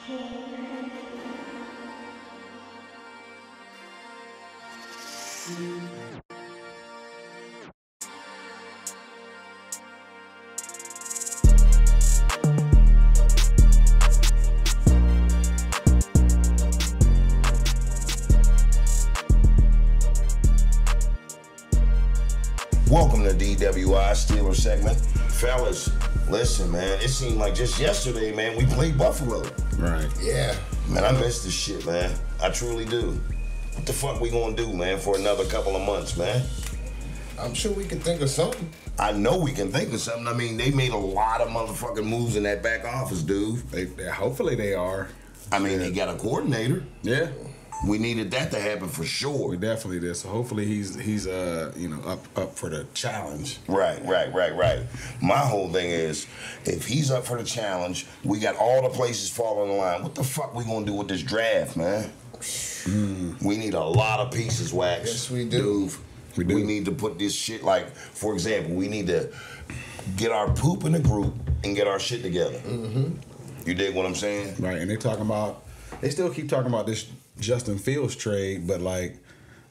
Welcome to DWI Steelers segment. Fellas, listen, man, it seemed like just yesterday, man, we played Buffalo. Right. Yeah. Man, I miss this shit, man. I truly do. What the fuck we gonna do, man, for another couple of months, man? I'm sure we can think of something. I know we can think of something. I mean, they made a lot of motherfucking moves in that back office, dude. Hopefully they are. I mean, they got a coordinator. Yeah. We needed that to happen for sure. We definitely did. So hopefully he's up for the challenge. Right. My whole thing is, if he's up for the challenge, we got all the places falling in line. What the fuck we gonna do with this draft, man? We need a lot of pieces, Wax. Yes, we do. We need to put this shit, like, for example, we need to get our poop in the group and get our shit together. Mm-hmm. You dig what I'm saying? Right, and they still keep talking about this Justin Fields trade, but like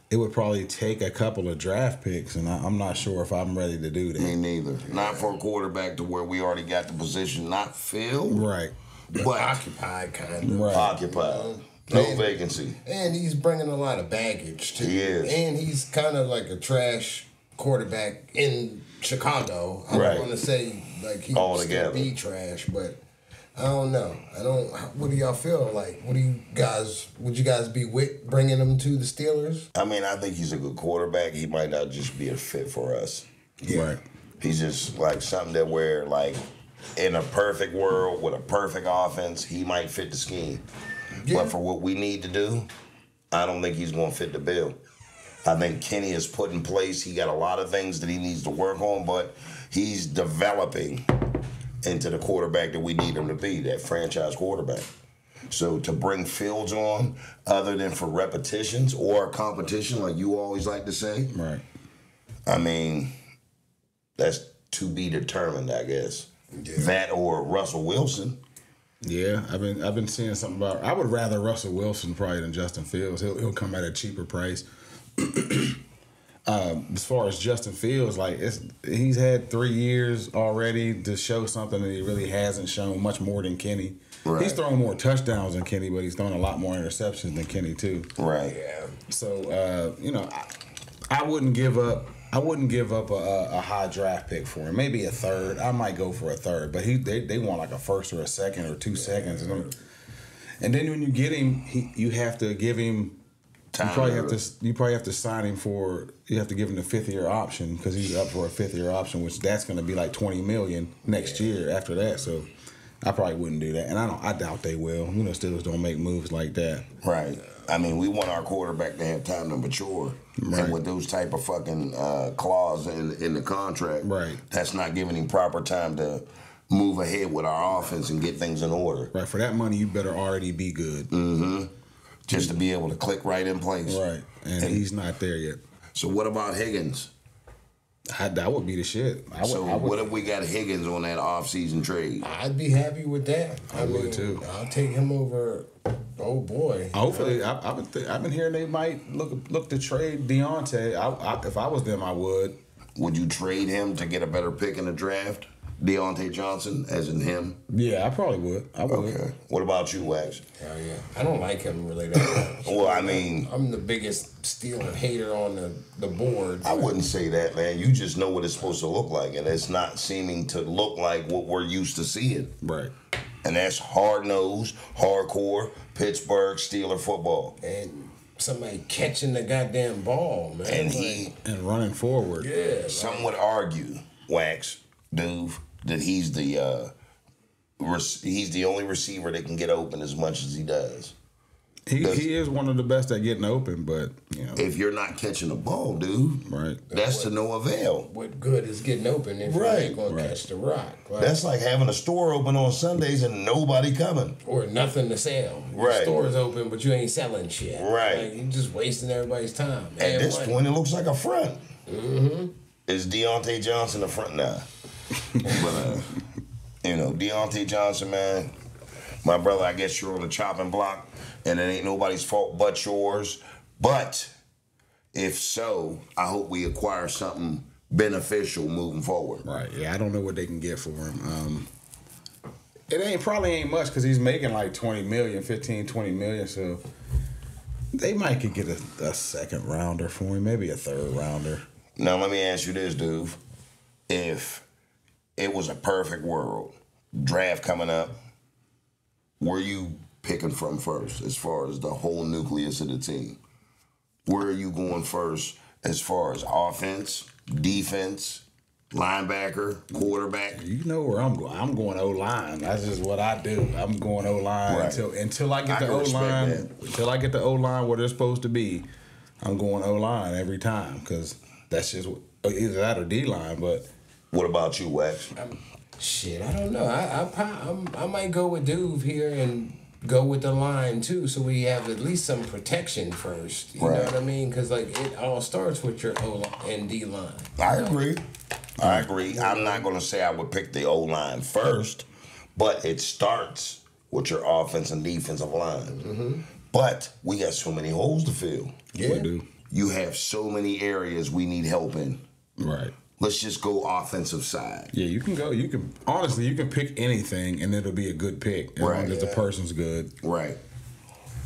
it would probably take a couple of draft picks, and I'm not sure if I'm ready to do that. Me neither. Not for a quarterback to where we already got the position not filled. Right. But occupied, kind of. Right. Occupied. No vacancy. And he's bringing a lot of baggage, too. He is. And he's kind of like a trash quarterback in Chicago. I don't want to say like he would still be trash, but I don't know. What do y'all feel like? Would you guys be with bringing him to the Steelers? I mean, I think he's a good quarterback. He might not just be a fit for us. Yeah. Right. He's just like something that where, like, in a perfect world with a perfect offense, he might fit the scheme. Yeah. But for what we need to do, I don't think he's going to fit the bill. I think Kenny is put in place. He got a lot of things that he needs to work on, but he's developing into the quarterback that we need him to be, that franchise quarterback. So to bring Fields on, other than for repetitions or competition, like you always like to say, right? I mean, that's to be determined, I guess. Yeah. That or Russell Wilson. Yeah, I've been seeing something about. I would rather Russell Wilson probably than Justin Fields. He'll come at a cheaper price. As far as Justin Fields, like he's had 3 years already to show something that he really hasn't shown, much more than Kenny. Right. He's thrown more touchdowns than Kenny, but he's thrown a lot more interceptions than Kenny too. Right. Yeah. So I wouldn't give up. I wouldn't give up a high draft pick for him. Maybe a third. I might go for a third, but they want like a first or a second or 2 seconds. And then when you get him, you have to give him. You probably have to sign him for. You have to give him the 5th-year option because he's up for a 5th-year option, which that's going to be like $20 million next year after that. So I probably wouldn't do that, and I doubt they will. Steelers don't make moves like that. Right. I mean, we want our quarterback to have time to mature, right. And with those type of fucking clause in the contract, right, that's not giving him proper time to move ahead with our offense and get things in order. Right. For that money, you better already be good. Mm-hmm. Just to be able to click right in place. Right. And he's not there yet. So what about Higgins? That would be the shit. What if we got Higgins on that off-season trade? I'd be happy with that. I would too. I'll take him over. Oh boy. Hopefully, I've been hearing they might look to trade Diontae. If I was them, I would. Would you trade him to get a better pick in the draft? Diontae Johnson, as in him? Yeah, I probably would. I would. Okay. What about you, Wax? Hell yeah. I don't like him really that much. Well, I mean, I'm the biggest Steeler hater on the board. I wouldn't say that, man. You just know what it's supposed to look like, and it's not seeming to look like what we're used to seeing. Right. And that's hard-nosed, hardcore Pittsburgh Steeler football. And somebody catching the goddamn ball, man. And running forward. Yeah. Some would argue, Wax, Duve, that he's the only receiver that can get open as much as he does. He is one of the best at getting open, but if you're not catching the ball, dude, right, that's to no avail. What good is getting open if you ain't gonna catch the rock? Like, that's like having a store open on Sundays and nobody coming, or nothing to sell. Right, the store's open, but you ain't selling shit. Right, like, you're just wasting everybody's time. At this point, it looks like a front. Mm-hmm. Is Diontae Johnson a front now? But Diontae Johnson, man. My brother, I guess you're on the chopping block, and it ain't nobody's fault but yours. But if so, I hope we acquire something beneficial moving forward. Right. Yeah, I don't know what they can get for him. It probably ain't much because he's making like 20 million, 15, 20 million. So they might could get a second rounder for him, maybe a third rounder. Now let me ask you this, dude. If it was a perfect world, draft coming up, where are you picking from first as far as the whole nucleus of the team? Where are you going first as far as offense, defense, linebacker, quarterback? You know where I'm going. I'm going O-line. That's just what I do. I'm going O-line until I get the O-line. Until I get the O-line where they're supposed to be, I'm going O-line every time because that's just either that or D-line. But what about you, Wax? Shit, I don't know. I might go with Duve here and go with the line too, so we have at least some protection first. You know what I mean? Because like it all starts with your O and D line. I agree. I'm not gonna say I would pick the O line first, but it starts with your offense and defensive line. Mm-hmm. But we got so many holes to fill. Yeah, we do. You have so many areas we need help in. Right. Let's just go offensive side. Yeah, you can honestly, you can pick anything and it'll be a good pick as long as the person's good. Right.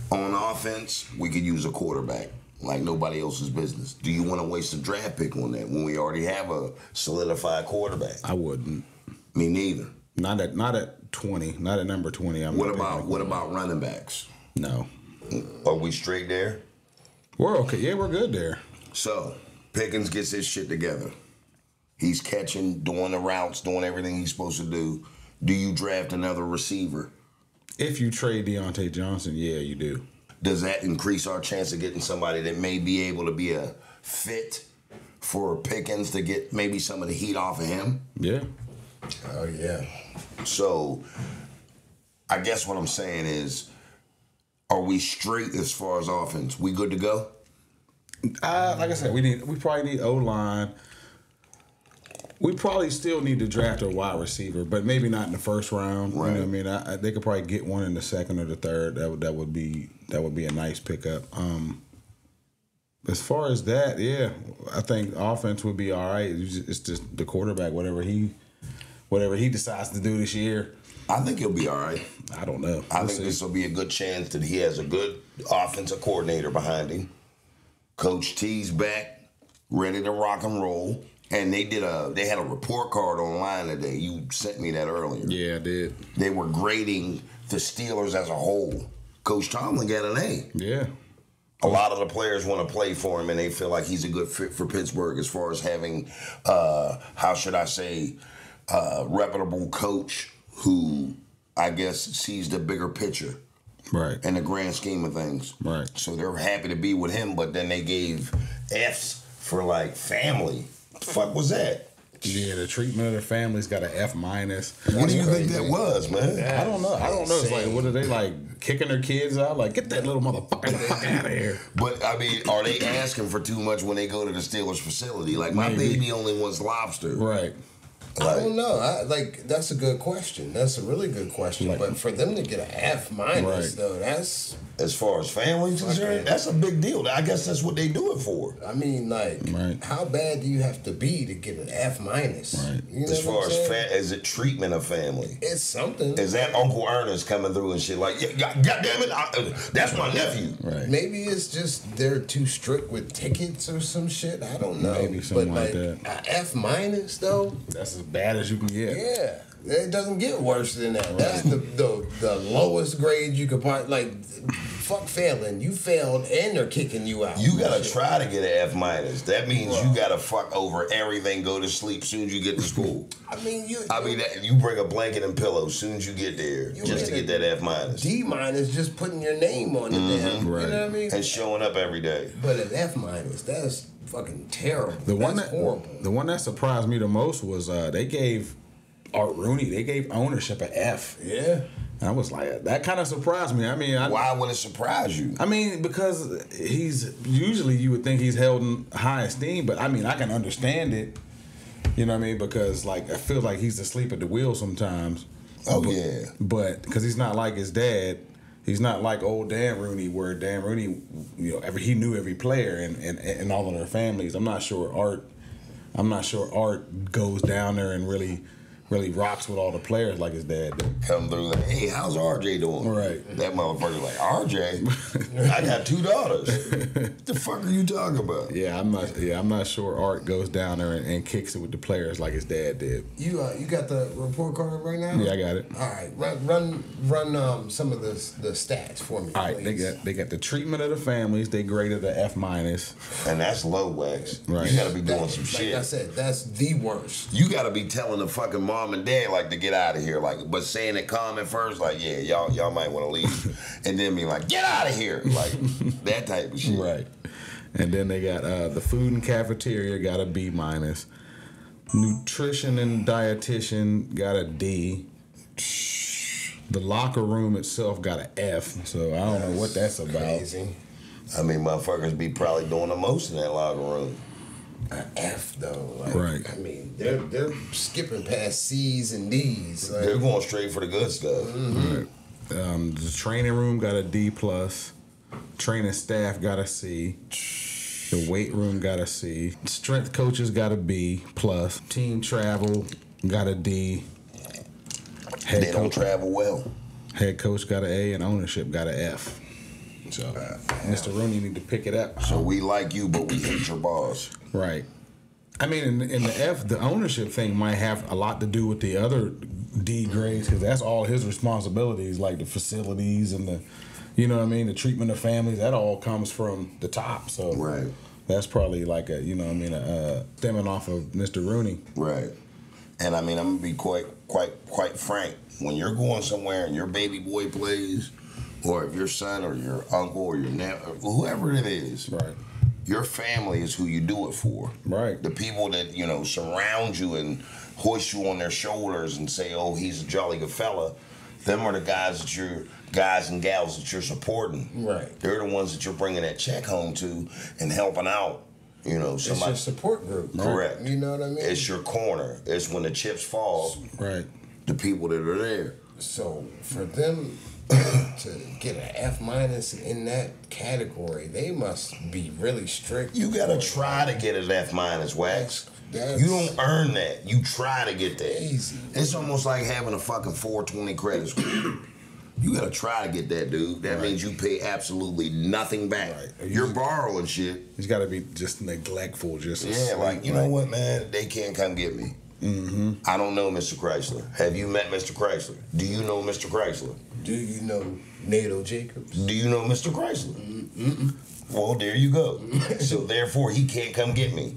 On offense, we could use a quarterback like nobody else's business. Do you want to waste a draft pick on that when we already have a solidified quarterback? I wouldn't. Me neither. Not at 20. Not at number 20. What about running backs? No. Are we straight there? We're okay. Yeah, we're good there. So, Pickens gets his shit together. He's catching, doing the routes, doing everything he's supposed to do. Do you draft another receiver? If you trade Diontae Johnson, yeah, you do. Does that increase our chance of getting somebody that may be able to be a fit for Pickens to get maybe some of the heat off of him? Yeah. Oh, yeah. So, I guess what I'm saying is, are we straight as far as offense? We good to go? Like I said, we probably need O-line. We probably still need to draft a wide receiver, but maybe not in the first round. Right. You know what I mean? They could probably get one in the second or the third. That would be a nice pickup. As far as that, yeah, I think offense would be all right. It's just the quarterback, whatever he decides to do this year. I think he'll be all right. I don't know. I think this will be a good chance that he has a good offensive coordinator behind him. Coach T's back, ready to rock and roll. And they had a report card online today. You sent me that earlier. Yeah, I did. They were grading the Steelers as a whole. Coach Tomlin got an A. Yeah. A lot of the players want to play for him, and they feel like he's a good fit for Pittsburgh as far as having, reputable coach who, I guess, sees the bigger picture. Right. In the grand scheme of things. Right. So they're happy to be with him, but then they gave Fs for, like, family. The fuck was that? Yeah, the treatment of their family's got an F-. What do you think that was, man? I don't know. It's like, what are they like kicking their kids out? Like, get that little motherfucker out of here. But I mean, are they asking for too much when they go to the Steelers facility? Like, my baby only wants lobster. Right. I don't know. That's a good question. That's a really good question. Like, but for them to get an F-, though, that's... As far as family's concerned, that's a big deal. I guess that's what they do it for. I mean, how bad do you have to be to get an F-? Right. You know as far as it treatment of family. It's something. Is that Uncle Ernest coming through and shit like, God damn it, that's my nephew. Right. Maybe it's just they're too strict with tickets or some shit. I don't know. Maybe something like that. An F- though? That's as bad as you can get. Yeah. It doesn't get worse than that. Right. That's the lowest grade you could probably, like, fuck failing. You failed and they're kicking you out. You gotta try to get an F-. That means you gotta fuck over everything, go to sleep soon as you get to school. You bring a blanket and pillow soon as you get there just to get that F-. D- just putting your name on the damn. Right. You know what I mean? And showing up every day. But an F-, that's fucking terrible. Horrible. The one that surprised me the most was they gave Art Rooney, they gave ownership an F. Yeah. And I was like, that kind of surprised me. I mean, why would it surprise you? I mean, because usually you would think he's held in high esteem, but I mean, I can understand it. You know what I mean? Because, like, I feel like he's asleep at the wheel sometimes. Yeah. But because he's not like his dad, he's not like old Dan Rooney, where Dan Rooney, he knew every player and all of their families. I'm not sure Art goes down there and really rocks with all the players like his dad did. Come through like, hey, how's RJ doing? Right. That motherfucker's like, RJ? I got 2 daughters. What the fuck are you talking about? Yeah, I'm not sure Art goes down there and kicks it with the players like his dad did. You got the report card right now? Yeah, I got it. All right, run some of the stats for me. All right, please. they got the treatment of the families. They graded a F-, and that's low, Wax. Right. You got to be doing some shit. Like I said, that's the worst. You got to be telling the fucking mom and dad like to get out of here, like, but saying it calm at first, like, yeah, y'all might want to leave, and then be like, get out of here, like that type of shit. Right. And then they got the food and cafeteria got a B-. Nutrition and dietitian got a D. The locker room itself got an F. So I don't know what that's about. Crazy. I mean, motherfuckers be probably doing the most in that locker room. An F though, like, right? I mean, they're skipping past C's and D's. Like, they're going straight for the good stuff. Mm-hmm. Right. The training room got a D+. Training staff got a C. The weight room got a C. Strength coaches got a B+. Team travel got a D. They don't travel well. Head coach got an A and ownership got an F. So Mr. Rooney need to pick it up. So we like you, but we hate your boss. Right. I mean, in the F, the ownership thing might have a lot to do with the other D grades because that's all his responsibilities, like the facilities and the, you know what I mean, the treatment of families. That all comes from the top. So right. That's probably like a, you know what I mean, stemming off of Mr. Rooney. Right. And I mean, I'm gonna be quite frank. When you're going somewhere and your baby boy plays, or if your son or your uncle or your nephew, whoever it is, right. Your family is who you do it for. Right. The people that, surround you and hoist you on their shoulders and say, oh, he's a jolly good fella, them are the guys and gals that you're supporting. Right. They're the ones that you're bringing that check home to and helping out. Somebody. It's your support group. Correct. You know what I mean? It's your corner. It's when the chips fall. Right. The people that are there. So for them to get an F- in that category, they must be really strict. You gotta try to get an F-, Wax. You don't earn that. You try to get that. Easy. It's almost like having a fucking 420 credit score. You gotta try to get that, dude. That means you pay absolutely nothing back. Right. You're borrowing shit. He's gotta be just neglectful. You know what, man? They can't come get me. Mm-hmm. I don't know Mr. Chrysler. Have you met Mr. Chrysler? Do you know Mr. Chrysler? Do you know Nato Jacobs? Do you know Mr. Chrysler? Mm-mm. Well, there you go. So therefore, he can't come get me.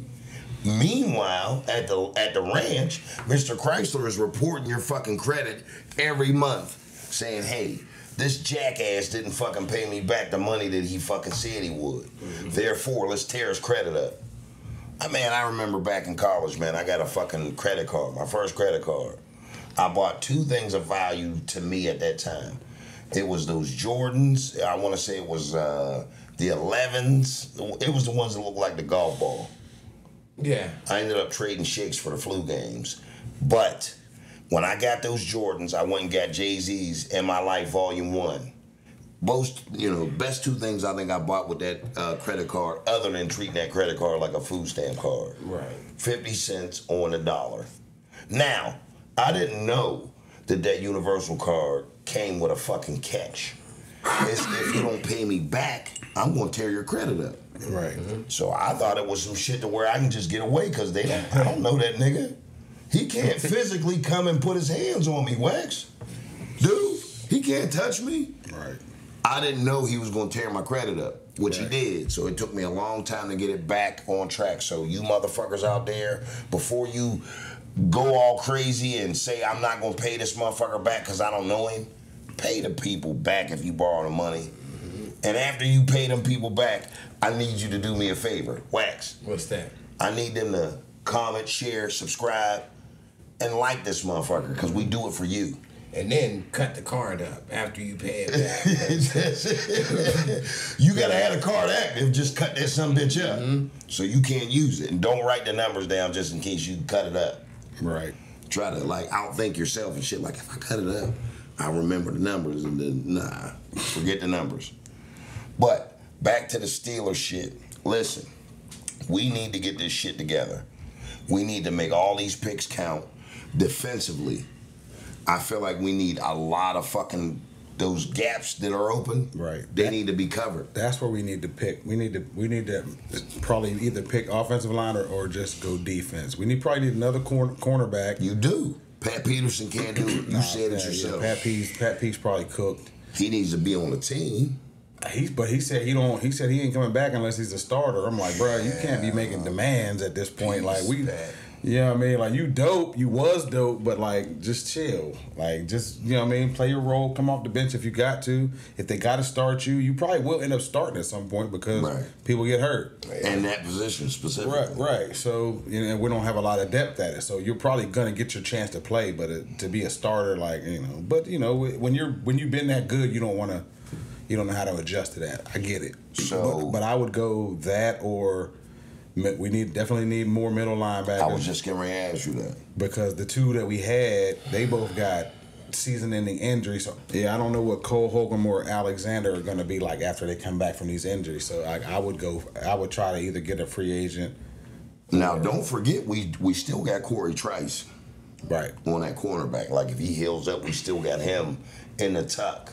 Meanwhile, at the ranch, Mr. Chrysler is reporting your fucking credit every month, saying, "Hey, this jackass didn't fucking pay me back the money that he fucking said he would. Mm-hmm. Therefore, let's tear his credit up." I remember back in college, man, I got a fucking credit card, my first credit card. I bought 2 things of value to me at that time. It was those Jordans. I want to say it was the 11s. It was the ones that looked like the golf ball. Yeah. I ended up trading shakes for the flu games. But when I got those Jordans, I went and got Jay-Z's In My Life Volume 1. Best 2 things I think I bought with that credit card, other than treating that credit card like a food stamp card. Right. 50 cents on the dollar. Now, I didn't know that Universal card came with a fucking catch. If you don't pay me back, I'm going to tear your credit up. Right. Mm-hmm. So I thought it was some shit to where I can just get away because I don't know that nigga. He can't physically come and put his hands on me, Wax. Dude, he can't touch me. Right. I didn't know he was going to tear my credit up, which he did. So it took me a long time to get it back on track. So you motherfuckers out there, before you go all crazy and say, I'm not going to pay this motherfucker back because I don't know him, pay the people back if you borrow the money. And after you pay them people back, I need you to do me a favor. Wax. What's that? I need them to comment, share, subscribe, and like this motherfucker because we do it for you. And then cut the card up after you pay it back. You gotta have the card active, just cut that some bitch up. Mm-hmm. So you can't use it. And don't write the numbers down just in case you cut it up. Right. try to like outthink yourself and shit. Like if I cut it up, I remember the numbers, and then nah, forget the numbers. But back to the Steelers shit. Listen, we need to get this shit together. We need to make all these picks count defensively. I feel like we need a lot of fucking those gaps that are open. Right. They need to be covered. That's where we need to pick. We need to probably either pick offensive line or just go defense. We probably need another cornerback. You do. Pat Peterson can't do it. You said it yourself. Yeah, Pat Pete's probably cooked. He needs to be on the team. But he said he don't. He said he ain't coming back unless he's a starter. I'm like, bro, you can't be making demands at this point. Like you know what I mean? Like you dope, you was dope, but like just chill. Like just, you know what I mean? Play your role, come off the bench if you got to. If they got to start you, you probably will end up starting at some point because people get hurt. In that position specifically. Right. So, you know, we don't have a lot of depth at it. So you're probably gonna get your chance to play, but to be a starter, like, you know, but you know, when you've been that good, you don't know how to adjust to that. I get it. So, but I would go that or. We definitely need more middle linebackers. I was just getting ready to ask you that. Because the two that we had, they both got season-ending injuries. So, yeah, I don't know what Cole Holcomb or Alexander are going to be like after they come back from these injuries. So I would try to either get a free agent. Now, don't forget, we still got Corey Trice. Right. On that cornerback. Like, if he heals up, we still got him in the tuck.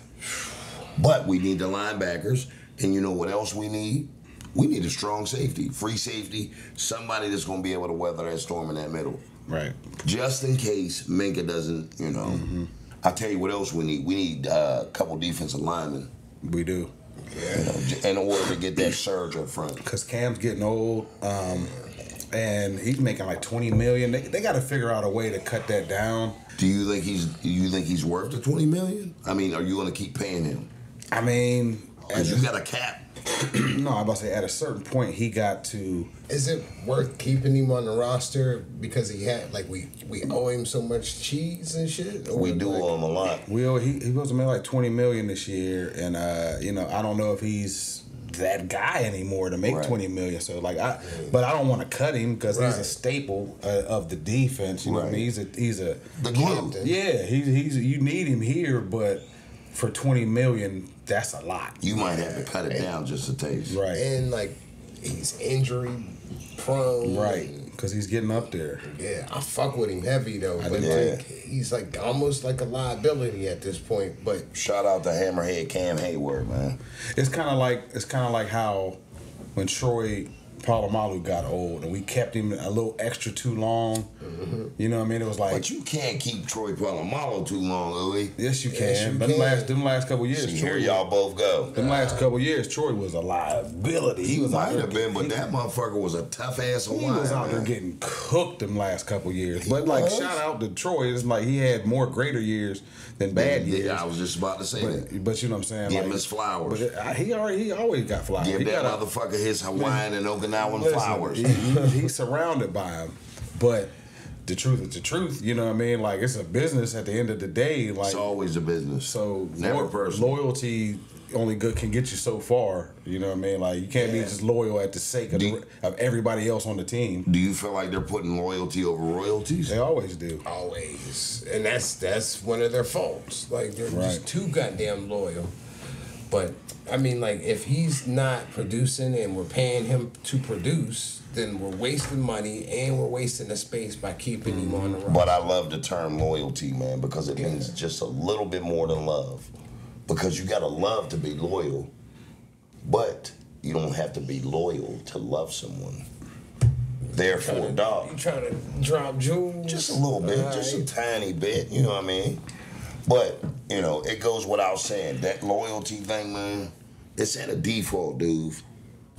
But we need the linebackers. And you know what else we need? We need a strong safety, free safety, somebody that's going to be able to weather that storm in that middle. Right. Just in case Minka doesn't, you know. Mm-hmm. I'll tell you what else we need. We need a couple defensive linemen. We do. Yeah. You know, in order to get that surge up front. Because Cam's getting old, and he's making like $20 million. They got to figure out a way to cut that down. Do you think he's worth the $20 million? I mean, are you going to keep paying him? I mean, because you got a cap. No, I'm about to say at a certain point he got to. Is it worth keeping him on the roster because he had like we owe him so much cheese and shit? We do owe him a lot. He was made like $20 million this year, and you know, I don't know if he's that guy anymore to make $20 million. So like but I don't want to cut him because he's a staple of the defense. You know what I mean? He's a the glue. Yeah, he's you need him here, but for $20 million. That's a lot. You might have to cut it down just a taste. Right. And, like, he's injury prone. Right. Because he's getting up there. Yeah. I fuck with him heavy, though. But like, he's, like, almost like a liability at this point. But shout out to Hammerhead Cam Hayward, man. It's kind of like how when Troy Polamalu got old and we kept him a little extra too long. Mm-hmm. You know what I mean? It was like, but you can't keep Troy Polamalu too long, Louis. Yes, you can. Them last couple years. See, here y'all both go. Them last couple years, Troy was a liability. He might have been, but that motherfucker was a tough ass. He was out there getting cooked them last couple years. But like, shout out to Troy. It's like he had more greater years than bad years. I was just about to say that. But you know what I'm saying? Give him his flowers. But he always got flowers. Give that motherfucker his Hawaiian and Okinawan flowers. He's surrounded by them. But the truth is the truth. You know what I mean? Like, it's a business at the end of the day. Like, it's always a business. So never personal. Loyalty only good can get you so far. You know what I mean? Like, you can't be just loyal at the sake of everybody else on the team. Do you feel like they're putting loyalty over royalties? They always do. Always. And that's one of their faults. Like, they're just too goddamn loyal. But, I mean, like, if he's not producing and we're paying him to produce, then we're wasting money and we're wasting the space by keeping him on the roster. But I love the term loyalty, man, because it means just a little bit more than love. Because you gotta love to be loyal, but you don't have to be loyal to love someone. Therefore, dog. You trying to drop jewels? Just a little bit, just a tiny bit, you know what I mean? But, you know, it goes without saying, that loyalty thing, man, it's at a default, dude.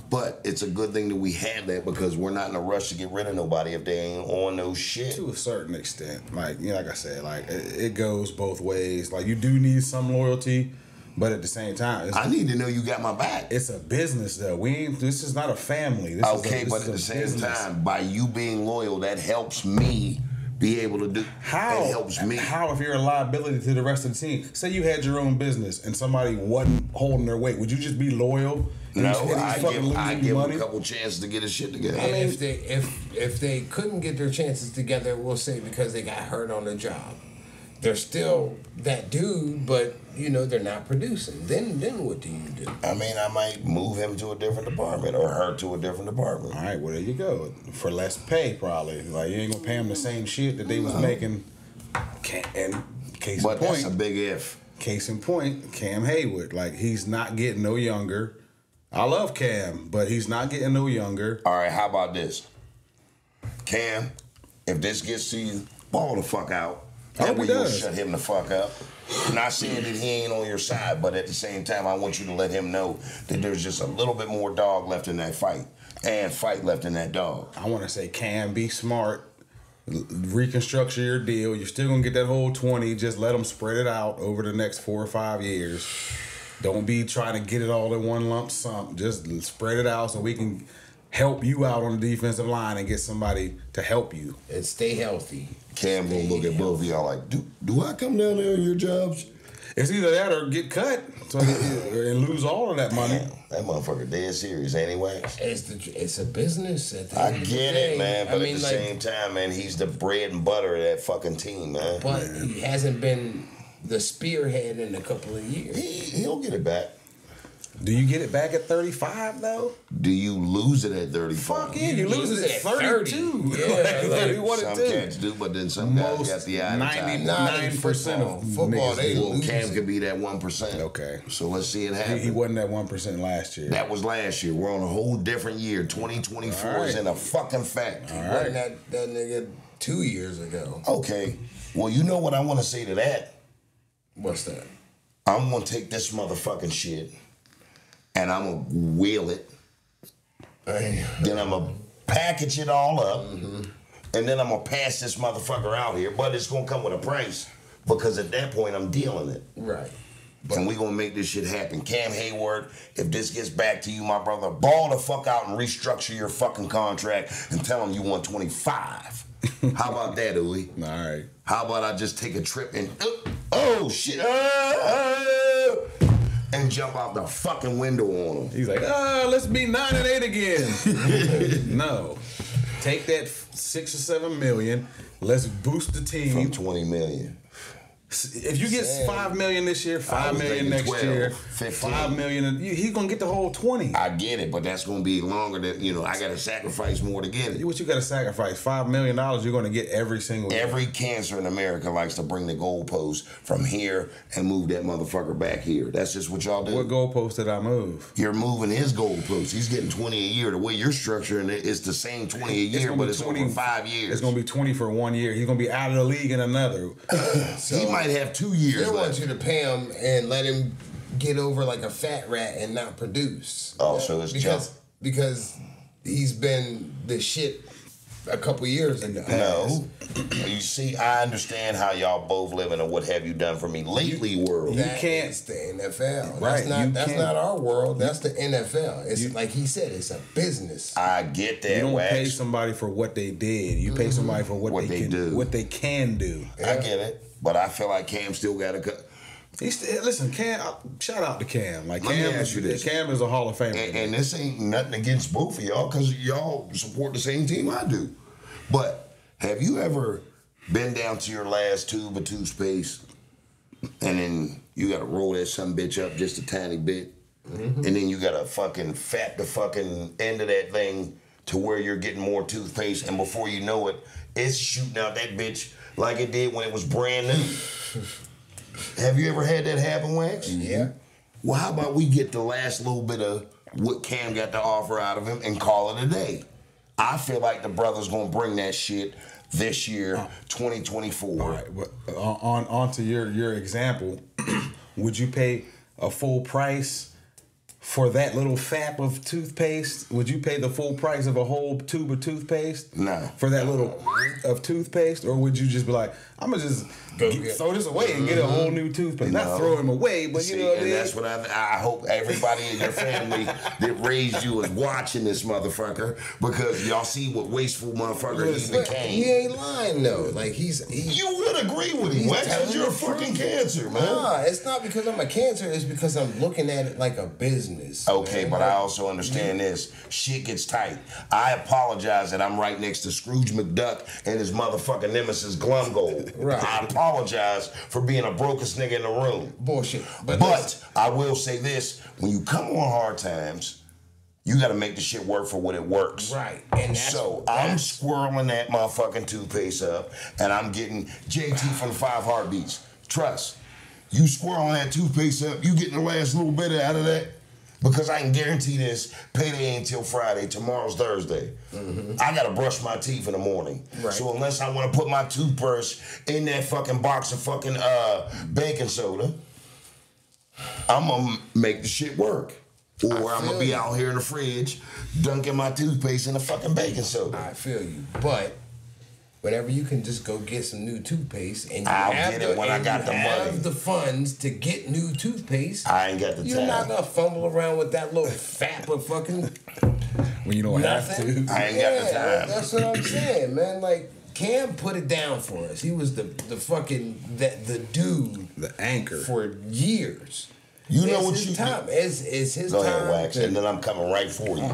But it's a good thing that we have that because we're not in a rush to get rid of nobody if they ain't on no shit. To a certain extent. Like, you know, like I said, like, it goes both ways. Like, you do need some loyalty, but at the same time, I need to know you got my back. It's a business, though. This is not a family. But at the same time, by you being loyal, that helps me be able to do. How? It helps me. How, if you're a liability to the rest of the team? Say you had your own business and somebody wasn't holding their weight. Would you just be loyal? No, I give them a couple chances to get his shit together. I mean, if they couldn't get their chances together, we'll say because they got hurt on the job. They're still that dude, but they're not producing. Then what do you do? I mean, I might move him to a different department or her to a different department. All right, well there you go. For less pay, probably. Like you ain't gonna pay him the same shit that they was making. And case in point, that's a big if. Case in point, Cam Hayward. Like he's not getting no younger. I love Cam, but he's not getting no younger. All right, how about this? Cam, if this gets to you, ball the fuck out. That way you'll shut him the fuck up. Not saying that he ain't on your side, but at the same time, I want you to let him know that there's just a little bit more dog left in that fight and fight left in that dog. I want to say, Cam, be smart. Reconstruct your deal. You're still going to get that whole 20. Just let them spread it out over the next 4 or 5 years. Don't be trying to get it all in one lump sum. Just spread it out so we can help you out on the defensive line and get somebody to help you. And stay healthy. Cam gonna look at both of y'all like, do I come down there on your jobs? It's either that or get cut and lose all of that money. Damn, that motherfucker dead serious anyway. It's a business. I get it, man, but at the same time, man, he's the bread and butter of that fucking team, man. But he hasn't been the spearhead in a couple of years. He'll get it back. Do you get it back at 35 though? Do you lose it at 35? Fuck yeah, you lose it at 32. Yeah, like some cats do, but then some guys got the eye of the 99% of football, they lose. Cam could be that 1%. Okay. So let's see it happen. He wasn't that 1% last year. That was last year. We're on a whole different year. 2024 is in a fucking fact. He wasn't that nigga 2 years ago. Okay. Well, you know what I want to say to that? What's that? I'm going to take this motherfucking shit and I'm going to wheel it. Then I'm going to package it all up. And then I'm going to pass this motherfucker out here. But it's going to come with a price. Because at that point, I'm dealing it. Right. And we going to make this shit happen. Cam Hayward, if this gets back to you, my brother, ball the fuck out and restructure your fucking contract and tell him you want 25. How about that, Uwe? All right. How about I just take a trip and oh shit, and jump out the fucking window on him? He's like, let's be 9-8 again. No, take that 6 or 7 million. Let's boost the team from 20 million. If you get 5 million this year, 5 million next 12, year, 15. 5 million, he's gonna get the whole 20. I get it, but that's gonna be longer than I gotta sacrifice more to get it. What you gotta sacrifice? $5 million you're gonna get every single year. Every cancer in America likes to bring the goalpost from here and move that motherfucker back here. That's just what y'all do. What goalpost did I move? You're moving his goalpost. He's getting 20 a year. The way you're structuring it is the same 20 a year, but it's 20, over 5 years. It's gonna be 20 for 1 year. He's gonna be out of the league in another. So, he might have 2 years. They want you to pay him and let him get over like a fat rat and not produce. Oh, so it's because he's been the shit a couple years ago. No, you see, I understand how y'all both live in a what have you done for me lately world. You can't. It's the NFL. Right. That's not our world. That's the NFL. It's like he said, it's a business. I get that. You don't pay somebody for what they did. You pay somebody for what they do. What they can do. Yeah. I get it. But I feel like Cam still got to cut. Listen, Cam. Shout out to Cam. Like Let me ask you this. Cam is a Hall of Famer. And this ain't nothing against both of y'all because y'all support the same team I do. But have you ever been down to your last tube of toothpaste and then you got to roll that some bitch up just a tiny bit, and then you got to fucking fat the fucking end of that thing to where you're getting more toothpaste, and before you know it, it's shooting out that bitch like it did when it was brand new. Have you ever had that happen, Wax? Yeah. Well, how about we get the last little bit of what Cam got to offer out of him and call it a day? I feel like the brother's gonna bring that shit this year, 2024. All right, but on to your example, would you pay a full price For that little fap of toothpaste, would you pay the full price of a whole tube of toothpaste? No. For that little of toothpaste? Or would you just be like, I'm going to just throw this away and get a whole new toothpaste? No. Not throw him away, but you know what I mean? And that's what I hope everybody in your family that raised you is watching this motherfucker, because y'all see what wasteful motherfucker he became. He ain't lying though. Like you would agree with him. Why? Because you're a fucking cancer, man. Nah, it's not because I'm a cancer. It's because I'm looking at it like a business. Okay, man. But I also understand this. Shit gets tight. I apologize that I'm right next to Scrooge McDuck and his motherfucking nemesis Glumgold. Right. I apologize for being a brokest nigga in the room. Bullshit. But I will say this: when you come on hard times, you got to make the shit work for what it works. Right. And I'm swirling that motherfucking toothpaste up, and I'm getting JT from the 5 Heartbeats. Trust. You swirling that toothpaste up, you getting the last little bit out of that. Because I can guarantee this, payday ain't till Friday, tomorrow's Thursday. Mm-hmm. I gotta brush my teeth in the morning. Right. So unless I wanna put my toothbrush in that fucking box of fucking baking soda, I'm gonna make the shit work. Or I'm gonna be out here in the fridge dunking my toothpaste in the fucking baking soda. I feel you. But whenever you can just go get some new toothpaste and I'll get it when I got the money. Have the funds to get new toothpaste. I ain't got the time. You're not gonna fumble around with that little fap of fucking. When you don't have to. I ain't got the time. That's what I'm saying, man. Like Cam put it down for us. He was the fucking the dude, the anchor for years. You know it's what his you time. It's his go time. Go ahead, Wax, and then I'm coming right for you.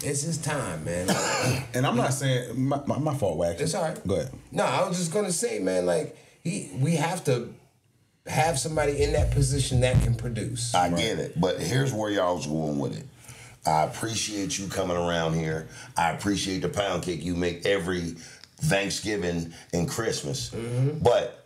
It's his time, man. And I'm not saying my fault, Wax. It's all right. Go ahead. No, I was just gonna say, man, like we have to have somebody in that position that can produce. I get it, but here's where y'all's going with it. I appreciate you coming around here. I appreciate the pound cake you make every Thanksgiving and Christmas. Mm-hmm. But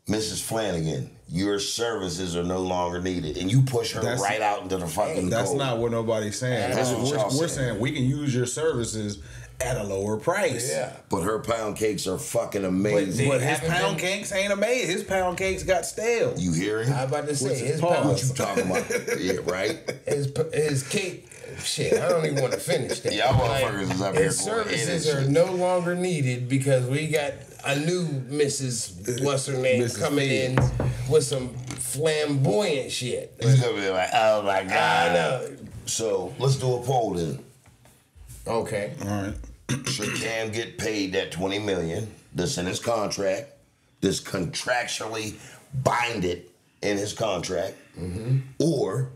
Mrs. Flanagan, your services are no longer needed, and you push her right out into the fucking That's cold. not what nobody's saying. That's what we're saying we can use your services at a lower price. Yeah. But her pound cakes are fucking amazing. But his pound cakes ain't amazing. His pound cakes got stale. You hearing? I was about to say his what pound. you talking about? Yeah, right. His cake. Shit, I don't even want to finish that. Y'all motherfuckers is up here. His services are no longer needed because we got a new Mrs. What's her name coming in with some flamboyant shit. He's gonna be like, oh my god. I know. So let's do a poll then. Okay. All right. Should Cam get paid that $20 million that's in his contract, that's contractually binded in his contract, or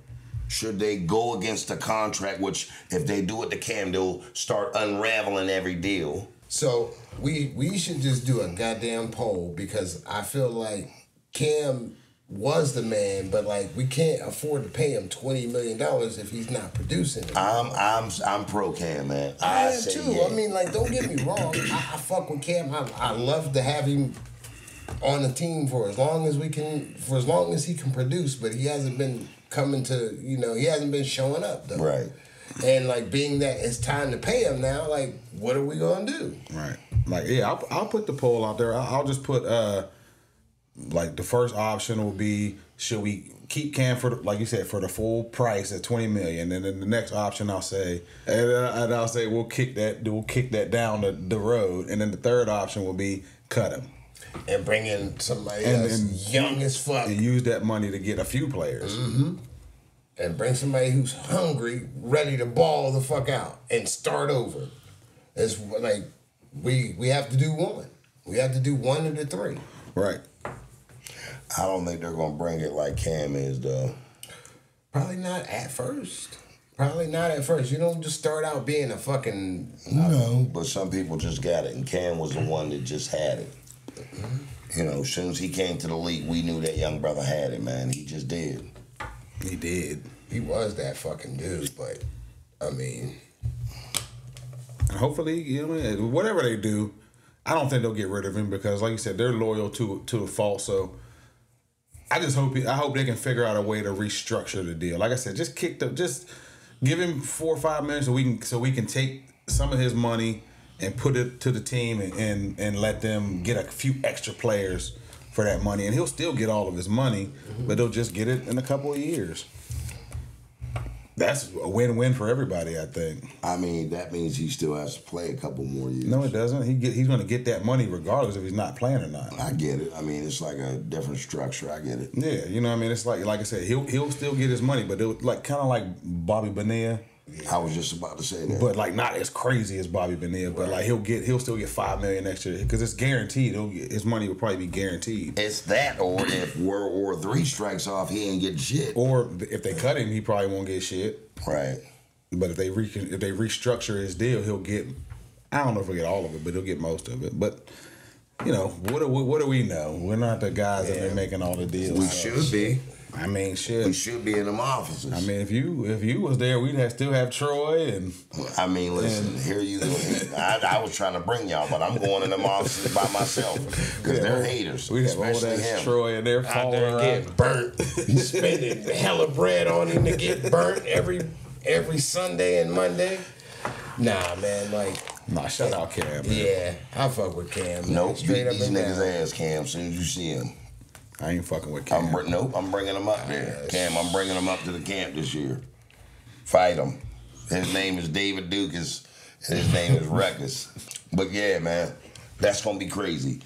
should they go against the contract, which if they do it to Cam, they'll start unraveling every deal? So we should just do a goddamn poll because I feel like Cam was the man, but like we can't afford to pay him $20 million if he's not producing it. I'm pro Cam, man. I am too. Yeah. I mean, like, don't get me wrong. I fuck with Cam. I love to have him on the team for as long as we can, for as long as he can produce. But he hasn't been coming to, he hasn't been showing up though. Right. And like being that it's time to pay him now, like what are we gonna do? Right. Like I'll put the poll out there. I'll just put like the first option will be should we keep Cam for like you said for the full price at $20 million, and then the next option I'll say we'll kick that down the road, and then the third option will be cut him and bring in somebody else young as fuck and use that money to get a few players. Mm-hmm. And bring somebody who's hungry, ready to ball the fuck out and start over. It's like we have to do one. We have to do one of the three. Right. I don't think they're gonna bring it like Cam is though. Probably not at first. You don't just start out being a fucking no. But some people just got it, and Cam was the one that just had it. Mm-hmm. As soon as he came to the league, we knew that young brother had it, man. He just did. He did. He was that fucking dude, but I mean, hopefully, whatever they do, I don't think they'll get rid of him because, like you said, they're loyal to the fault. So I hope they can figure out a way to restructure the deal. Like I said, just give him 4 or 5 minutes so we can take some of his money and put it to the team and let them get a few extra players for that money, and he'll still get all of his money, but they'll just get it in a couple of years. That's a win-win for everybody, I think. I mean, that means he still has to play a couple more years. No, it doesn't. He's going to get that money regardless if he's not playing or not. I get it. I mean, it's like a different structure. I get it. Yeah, you know what I mean? It's like I said, he'll still get his money, but it like kind of like Bobby Bonilla. I was just about to say that. But like not as crazy as Bobby Bonilla, but like he'll still get $5 million next year because it's guaranteed. His money will probably be guaranteed. It's that, or if World War III strikes off, he ain't getting shit. Or if they cut him, he probably won't get shit. Right. But if they restructure his deal, he'll get. I don't know if he'll get all of it, but he'll get most of it. But you know, what do we know? We're not the guys that are making all the deals. We should be. I mean, shit. We should be in them offices. I mean, if you was there, we'd still have Troy and. I mean, listen. Here you go. I was trying to bring y'all, but I'm going in them offices by myself because they're haters. We have old especially ass him. Troy in there falling around. Get burnt. Spending hella bread on him to get burnt every Sunday and Monday. Nah, man. Like. Nah, shout out Cam. Man. Yeah, I fuck with Cam. Nope, beat these niggas' ass, Cam. As soon as you see him. I ain't fucking with Cam. I'm bringing him up there. Cam, I'm bringing him up to the camp this year. Fight him. His name is David Dukas, and his name is Ruckus. But yeah, man, that's going to be crazy.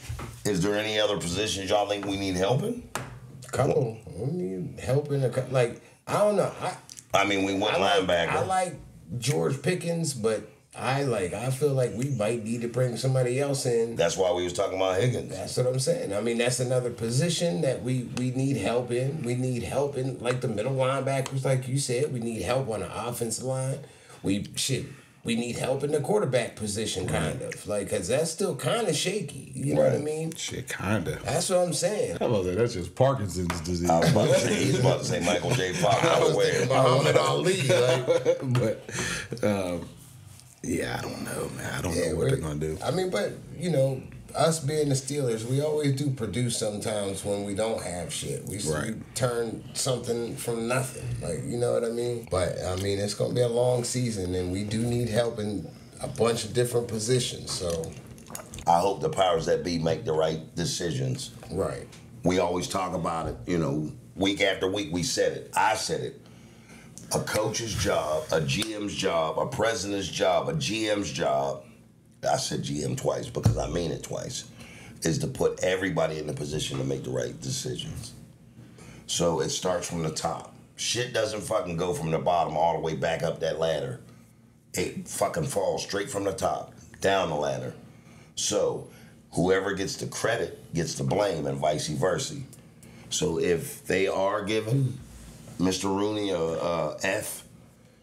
Is there any other positions y'all think we need help in? Couple. We need help in like, I don't know. I mean, we went linebacker. I like George Pickens, but I feel like we might need to bring somebody else in. That's why we was talking about Higgins. That's what I'm saying. I mean, that's another position that we need help in. We need help in, like, the middle linebackers, like you said. We need help on the offensive line. We need help in the quarterback position, kind of. Like, because that's still kind of shaky. You know what I mean? Shit, kind of. That's what I'm saying. How about that? That's just Parkinson's disease. I was about to say, he's about to say Michael J. Fox. I was thinking Muhammad Ali. But, yeah, I don't know, man. I don't know what they're going to do. I mean, but, you know, us being the Steelers, we always do produce sometimes when we don't have shit. We turn something from nothing. Like, you know what I mean? But, I mean, it's going to be a long season, and we do need help in a bunch of different positions, so. I hope the powers that be make the right decisions. Right. We always talk about it, you know, week after week we said it. I said it. A coach's job, a GM's job, a president's job, a GM's job, I said GM twice because I mean it twice, is to put everybody in the position to make the right decisions. So it starts from the top. Shit doesn't fucking go from the bottom all the way back up that ladder. It fucking falls straight from the top, down the ladder. So whoever gets the credit gets the blame and vice versa. So if they are given Mr. Rooney a F,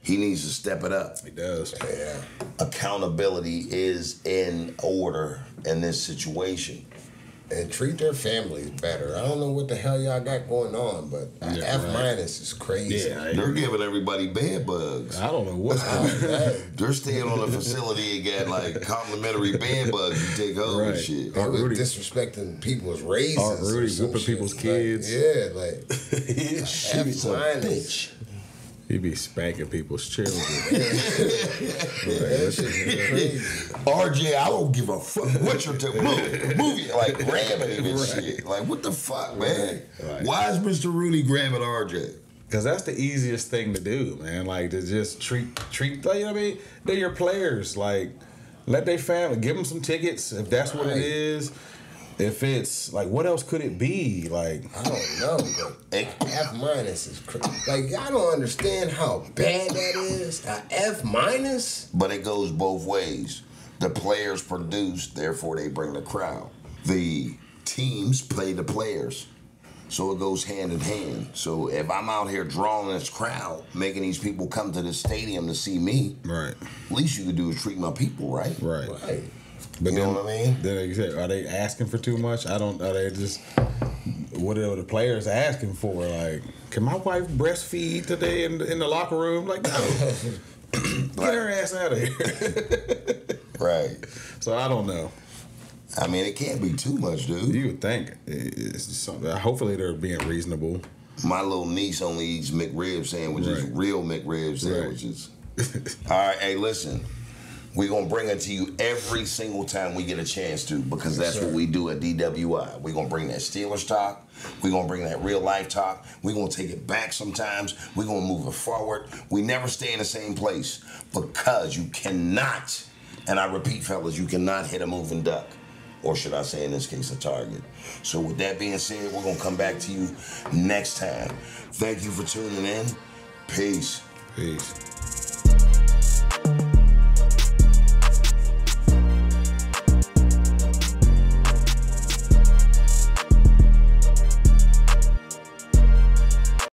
he needs to step it up. He does. Yeah. Accountability is in order in this situation. And treat their families better. I don't know what the hell y'all got going on, but F minus is crazy. Yeah, they're giving everybody bed bugs. I don't know what's going on. They're staying on the facility and got like complimentary bed bugs you take home and shit. They were disrespecting people's raises. Rudy whooping people's kids. Like, yeah, like F minus. He be spanking people's children. RJ, I don't give a fuck what you're doing. Move, like grabbing him and shit. Like, what the fuck, man? Right. Why is Mr. Rooney grabbing RJ? Because that's the easiest thing to do, man. Like, to just treat, like, you know what I mean? They're your players. Like, let their family, give them some tickets if that's what it is. If it's like, what else could it be? Like, I don't know, but F minus is crazy. Like, I don't understand how bad that is. A F minus? But it goes both ways. The players produce, therefore they bring the crowd. The teams play the players. So it goes hand in hand. So if I'm out here drawing this crowd, making these people come to the stadium to see me, right? Least you could do is treat my people right. Right. But you know what I mean? Then like you said, are they asking for too much? Are they just, what are the players asking for? Like, can my wife breastfeed today in the locker room? Like, no. Get her ass out of here. Right. So I don't know. I mean, it can't be too much, dude. You would think. Hopefully they're being reasonable. My little niece only eats McRib sandwiches, real McRib sandwiches. All right, hey, listen. We're going to bring it to you every single time we get a chance to, because that's what we do at DWI. We're going to bring that Steelers talk. We're going to bring that real life talk. We're going to take it back sometimes. We're going to move it forward. We never stay in the same place, because you cannot, and I repeat, fellas, you cannot hit a moving duck. Or should I say, in this case, a target. So with that being said, we're going to come back to you next time. Thank you for tuning in. Peace. Peace.